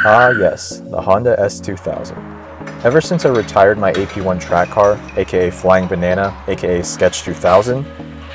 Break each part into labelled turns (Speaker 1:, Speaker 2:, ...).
Speaker 1: Ah yes, the Honda S2000. Ever since I retired my AP1 track car, aka Flying Banana, aka Sketch 2000,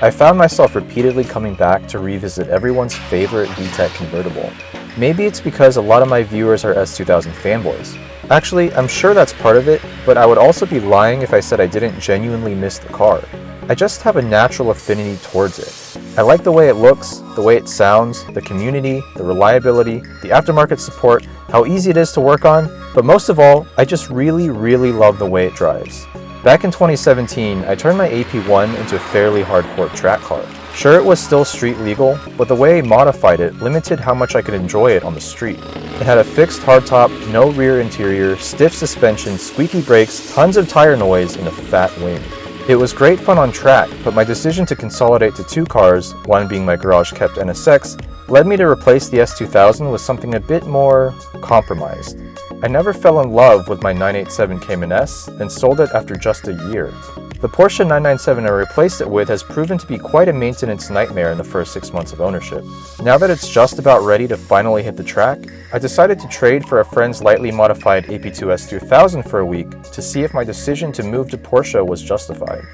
Speaker 1: I found myself repeatedly coming back to revisit everyone's favorite VTEC convertible. Maybe it's because a lot of my viewers are S2000 fanboys. Actually, I'm sure that's part of it, but I would also be lying if I said I didn't genuinely miss the car. I just have a natural affinity towards it. I like the way it looks, the way it sounds, the community, the reliability, the aftermarket support, how easy it is to work on, but most of all, I just really love the way it drives. Back in 2017, I turned my AP1 into a fairly hardcore track car. Sure, it was still street legal, but the way I modified it limited how much I could enjoy it on the street. It had a fixed hardtop, no rear interior, stiff suspension, squeaky brakes, tons of tire noise, and a fat wing. It was great fun on track, but my decision to consolidate to two cars, one being my garage-kept NSX, led me to replace the S2000 with something a bit more compromised. I never fell in love with my 987 Cayman S and sold it after just a year. The Porsche 997 I replaced it with has proven to be quite a maintenance nightmare in the first 6 months of ownership. Now that it's just about ready to finally hit the track, I decided to trade for a friend's lightly modified AP2 S2000 for a week to see if my decision to move to Porsche was justified.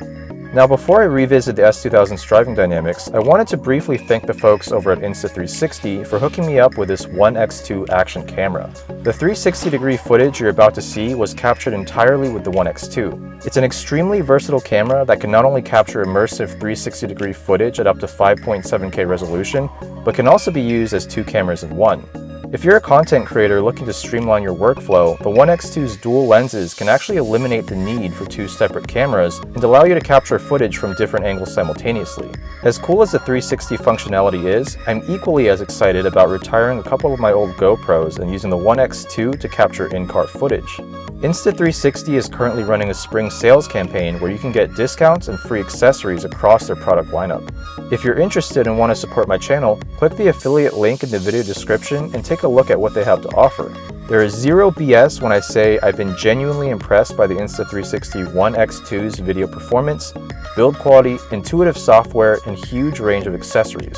Speaker 1: Now before I revisit the S2000's driving dynamics, I wanted to briefly thank the folks over at Insta360 for hooking me up with this 1x2 action camera. The 360-degree footage you're about to see was captured entirely with the 1x2. It's an extremely versatile camera that can not only capture immersive 360-degree footage at up to 5.7K resolution, but can also be used as two cameras in one. If you're a content creator looking to streamline your workflow, the 1x2's dual lenses can actually eliminate the need for two separate cameras and allow you to capture footage from different angles simultaneously. As cool as the 360 functionality is, I'm equally as excited about retiring a couple of my old GoPros and using the 1x2 to capture in-car footage. Insta360 is currently running a spring sales campaign where you can get discounts and free accessories across their product lineup. If you're interested and want to support my channel, click the affiliate link in the video description and take a look at what they have to offer. There is zero BS when I say I've been genuinely impressed by the Insta360 1x2's video performance, build quality, intuitive software, and huge range of accessories.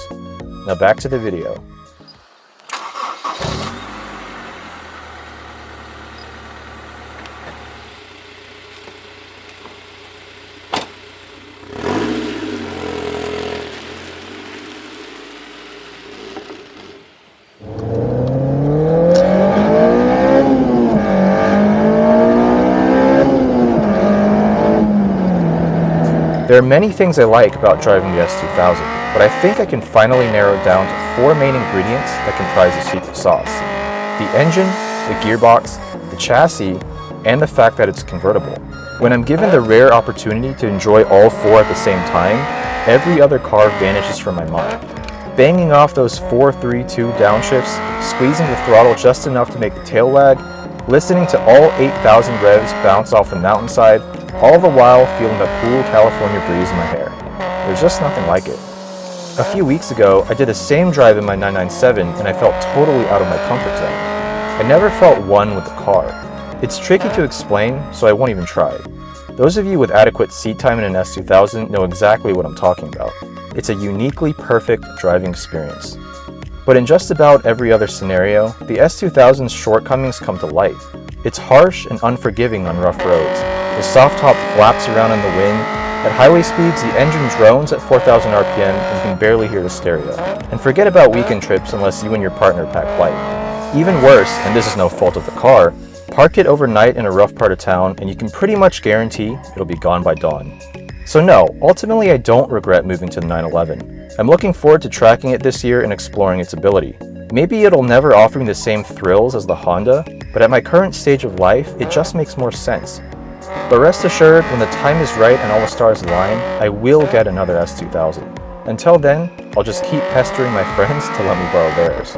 Speaker 1: Now back to the video. There are many things I like about driving the S2000, but I think I can finally narrow it down to four main ingredients that comprise the secret sauce: the engine, the gearbox, the chassis, and the fact that it's convertible. When I'm given the rare opportunity to enjoy all four at the same time, every other car vanishes from my mind. Banging off those 4-3-2 downshifts, squeezing the throttle just enough to make the tail wag, listening to all 8,000 revs bounce off the mountainside, all the while feeling the cool California breeze in my hair. There's just nothing like it. A few weeks ago, I did the same drive in my 997 and I felt totally out of my comfort zone. I never felt one with the car. It's tricky to explain, so I won't even try. Those of you with adequate seat time in an S2000 know exactly what I'm talking about. It's a uniquely perfect driving experience. But in just about every other scenario, the S2000's shortcomings come to light. It's harsh and unforgiving on rough roads. The soft top flaps around in the wind. At highway speeds, the engine drones at 4,000 RPM and you can barely hear the stereo. And forget about weekend trips unless you and your partner pack light. Even worse, and this is no fault of the car, park it overnight in a rough part of town and you can pretty much guarantee it'll be gone by dawn. So no, ultimately I don't regret moving to the 911. I'm looking forward to tracking it this year and exploring its ability. Maybe it'll never offer me the same thrills as the Honda, but at my current stage of life, it just makes more sense. But rest assured, when the time is right and all the stars align, I will get another S2000. Until then, I'll just keep pestering my friends to let me borrow theirs.